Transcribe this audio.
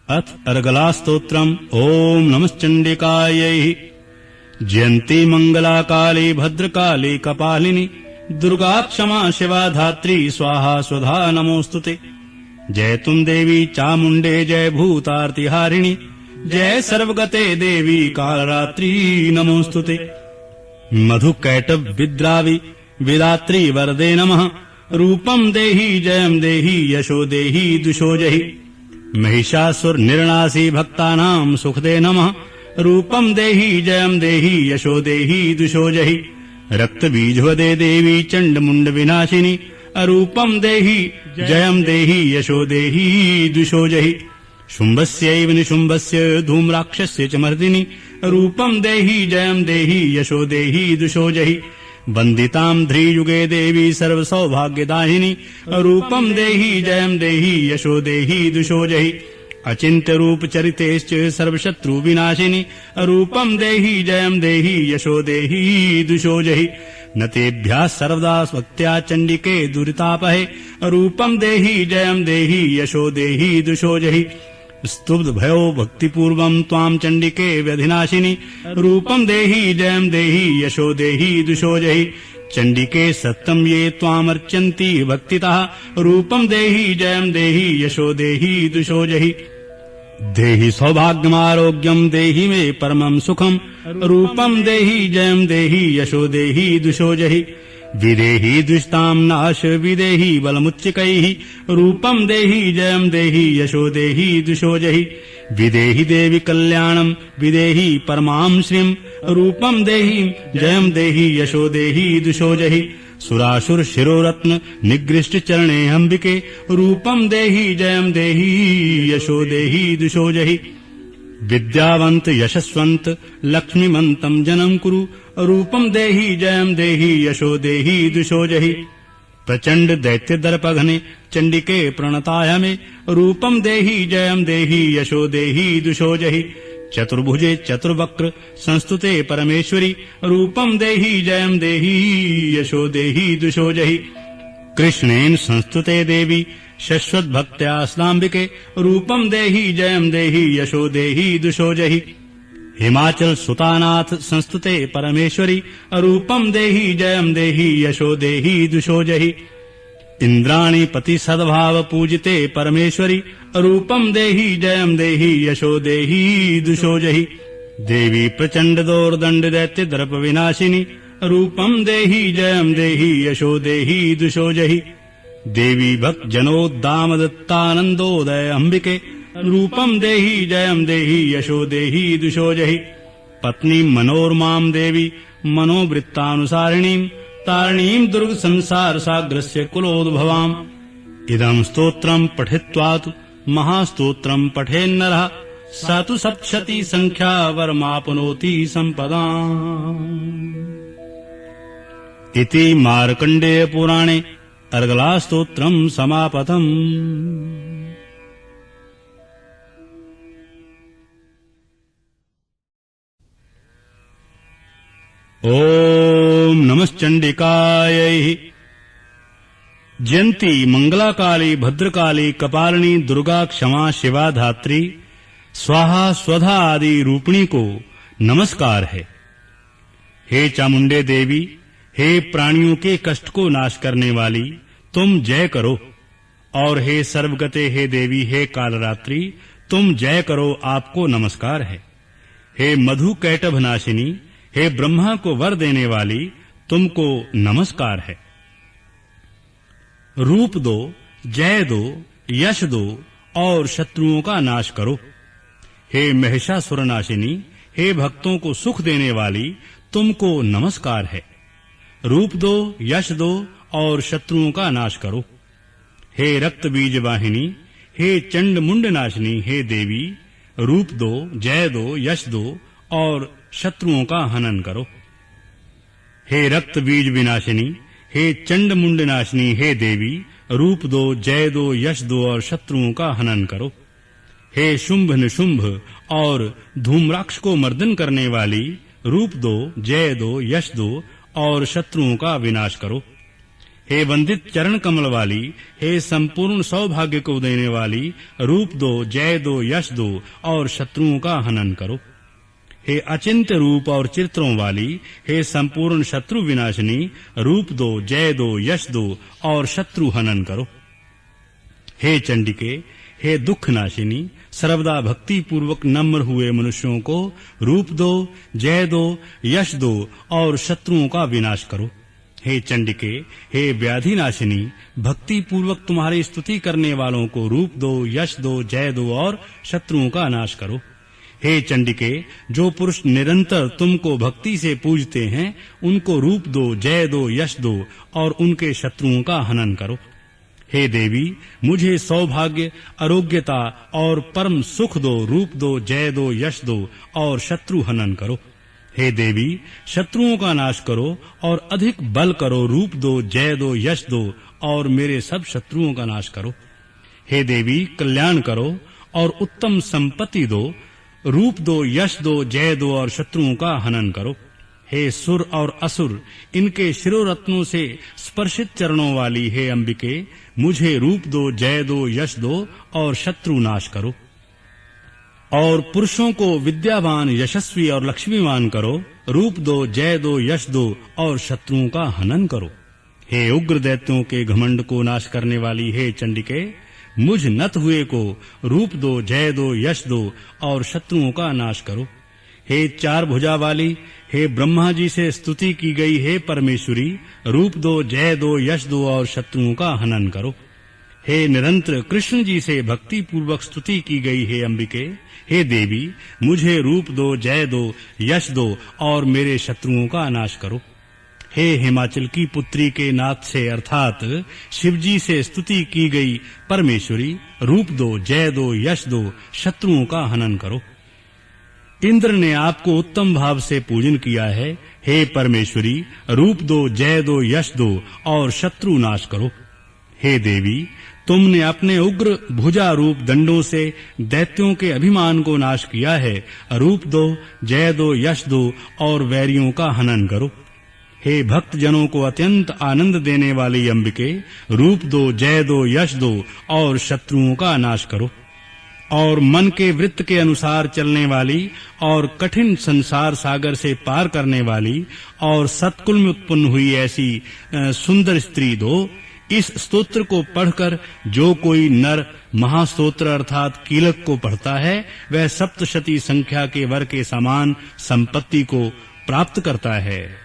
अथ अर्गला स्तोत्रम्। ओम नमश्चण्डिकायै। जयन्ती मंगला काली भद्रकाली कपालिनी दुर्गा क्षमा शिवा धात्री स्वाहा स्वधा नमोस्तुते। जय तुम देवी चामुंडे जय भूतार्तिहारिणी जय सर्वगते देवी कालरात्रि नमोस्तुते। मधुकैटभ विद्रावि विदात्री वरदे नमः। रूपम देहि जयम देहि यशो देहि दुशो जहि। महिषासुर निर्णासी भक्तानां सुखदे नमः। रूपम देहि जयम देहि यशो देहि दुशो जहि। रक्त बीजवदे देवी चंड मुंड विनाशिनी अरूपम देहि जयम देहि यशो देहि दुशो जहि। शुंभस्यैव निशुंभस्य धूम्राक्षस्य च मर्दिनी रूपम देहि जयम देहि यशो देहि दुशो जहि। वंदितां ध्रियुगे देवी सर्व सौभाग्यदायिनी रूपम देहि जयम देहि यशो देहि दुशो जहि। अचिंत्य रूप चरितेश्च सर्वशत्रु विनाशिनी रूपम देहि जयम देहि यशो देहि दुशो जहि। नतेभ्यः सर्वदा स्वक्त्या चंडिके दुरितापहे रूपम देहि जयम देहि यशो देहि दुशो जहि। स्तुब्ध भयो भक्तिपूर्वं त्वां चंडिके व्यधिनाशिनी रूपम देहि जयम देहि यशो देहि दुशो जहि। चंडिके सत्यम ये त्वामर्चन्ति भक्तितः रूपम देहि जयम देहि यशो देहि दुशो जहि। देहि सौभाग्यमारोग्यम देहि मे परमं सुखम रूपम देहि जयम देहि यशो देहि दुशो जहि। विदेहि दुष्टां नाश विदेहि बलमुच्चिकैः रूपम देहि जयम देहि यशो देहि दुशो जहि। विदेहि देवी कल्याणं विदेहि परमां श्रीं रूपम देहि जयम देहि यशो देहि दुशो जहि। सुरासुर शिरोरत्न निगृष्ट चरणे अंबिके रूपम देहि जयम देहि यशो देहि दुशो जहि। विद्यावंत यशस्वंत लक्ष्मीमंतं जनम कुरु रूपम देहि जयम देहि यशो देहि दुशो जहि। प्रचंड दैत्य दर्पघने चंडिके प्रणताय मे रूपम देहि जयम देहि यशो देहि दुशो जहि। चतुर्भुजे चतुर्वक्र संस्तुते परमेश्वरी रूपम देहि जयम देहि यशो देहि दुशो जहि। कृष्णेन संस्तुते देवी शश्वत भक्त्या स्नाम्बिके रूपम देहि जयम देहि यशो देहि दुशो जहि। हिमाचल सुतानाथ संस्तुते परमेश्वरी रूपम देहि जयम देहि यशो देहि दुशो जहि। इंद्राणी पति सद्भाव पूजिते परमेश्वरी रूपम देहि जयम देहि यशो देहि दुशो जहि। देवी प्रचंड दोर्दंड दैत्य दर्प विनाशिनी रूपम देहि जयम देहि यशो देहि दुशो जहि। देवी भक्त जनोद्दाम दत्तानंदोदय अंबिके रूपम देहि जयम देहि यशो देहि दुशो जहि। पत्नी मनोरमां देवी मनोवृत्तानुसारिणीं तारिणीं दुर्ग संसार साग्रस्य कुलोद्भवाम्। इदं स्तोत्रं पठित्वा तु महास्तोत्रं पठेन्नरः स तु सप्तशती संख्या वरमाप्नोति सम्पदाम्। इति मार्कण्डेय पुराणे अर्गला स्तोत्रं समापतम्। ओम नमश्चण्डिकायै। जयंती मंगला काली भद्रकाली कपालिनी दुर्गा क्षमा शिवा धात्री स्वाहा स्वधा आदि रूपिणी को नमस्कार है। हे चामुंडे देवी, हे प्राणियों के कष्ट को नाश करने वाली, तुम जय करो। और हे सर्वगते हे देवी, हे कालरात्रि, तुम जय करो, आपको नमस्कार है। हे मधु कैटभ नाशिनी, हे ब्रह्मा को वर देने वाली, तुमको नमस्कार है। रूप दो, जय दो, यश दो और शत्रुओं का नाश करो। हे महिषासुर नाशिनी, हे भक्तों को सुख देने वाली, तुमको नमस्कार है। रूप दो, यश दो और शत्रुओं का नाश करो। हे रक्त बीज वाहिनी, हे चंड मुंड नाशिनी, हे देवी, रूप दो, जय दो, यश दो और शत्रुओं का हनन करो। हे रक्त बीज विनाशिनी, हे चंड मुंड नाशिनी, हे देवी, रूप दो, जय दो, यश दो और शत्रुओं का हनन करो। हे शुंभ निशुंभ और धूम्राक्ष को मर्दन करने वाली, रूप दो, जय दो, यश दो और शत्रुओं का विनाश करो। हे वंदित चरण कमल वाली, हे संपूर्ण सौभाग्य को देने वाली, रूप दो, जय दो, यश दो और शत्रुओं का हनन करो। हे अचिंत्य रूप और चित्रों वाली, हे संपूर्ण शत्रु विनाशिनी, रूप दो, जय दो, यश दो और शत्रु हनन करो। हे चंडिके, हे दुख नाशिनी, सर्वदा भक्ति पूर्वक नम्र हुए मनुष्यों को रूप दो, जय दो, यश दो और शत्रुओं का विनाश करो। हे चंडिके, हे व्याधि नाशिनी, भक्ति पूर्वक तुम्हारी स्तुति करने वालों को रूप दो, यश दो, जय दो और शत्रुओं का नाश करो। हे चंडिके, जो पुरुष निरंतर तुमको भक्ति से पूजते हैं, उनको रूप दो, जय दो, यश दो और उनके शत्रुओं का हनन करो। हे देवी, मुझे सौभाग्य, आरोग्यता और परम सुख दो, रूप दो, जय दो, यश दो और शत्रु हनन करो। हे देवी, शत्रुओं का नाश करो और अधिक बल करो, रूप दो, जय दो, यश दो और मेरे सब शत्रुओं का नाश करो। हे देवी, कल्याण करो और उत्तम संपत्ति दो, रूप दो, यश दो, जय दो और शत्रुओं का हनन करो। हे सुर और असुर, इनके शिरोरत्नों से स्पर्शित चरणों वाली हे अंबिके, मुझे रूप दो, जय दो, यश दो और शत्रु नाश करो। और पुरुषों को विद्यावान, यशस्वी और लक्ष्मीवान करो, रूप दो, जय दो, यश दो और शत्रुओं का हनन करो। हे उग्र दैत्यों के घमंड को नाश करने वाली हे चंडिके, मुझ नत हुए को रूप दो, जय दो, यश दो और शत्रुओं का नाश करो। हे चार भुजा वाली, हे ब्रह्मा जी से स्तुति की गई हे परमेश्वरी, रूप दो, जय दो, यश दो और शत्रुओं का हनन करो। हे निरंतर कृष्ण जी से भक्ति पूर्वक स्तुति की गई हे अंबिके, हे देवी, मुझे रूप दो, जय दो, यश दो और मेरे शत्रुओं का नाश करो। हे हिमाचल की पुत्री के नाथ से अर्थात शिवजी से स्तुति की गई परमेश्वरी, रूप दो, जय दो, यश दो, शत्रुओं का हनन करो। इंद्र ने आपको उत्तम भाव से पूजन किया है, हे परमेश्वरी, रूप दो, जय दो, यश दो और शत्रु नाश करो। हे देवी, तुमने अपने उग्र भुजा रूप दंडों से दैत्यों के अभिमान को नाश किया है, रूप दो, जय दो, यश दो और वैरियों का हनन करो। हे भक्त जनों को अत्यंत आनंद देने वाली अंबिके, रूप दो, जय दो, यश दो और शत्रुओं का नाश करो। और मन के वृत्त के अनुसार चलने वाली और कठिन संसार सागर से पार करने वाली और सत्कुल में उत्पन्न हुई ऐसी सुंदर स्त्री दो। इस स्तोत्र को पढ़कर जो कोई नर महास्तोत्र अर्थात कीलक को पढ़ता है, वह सप्तशती संख्या के वर के समान संपत्ति को प्राप्त करता है।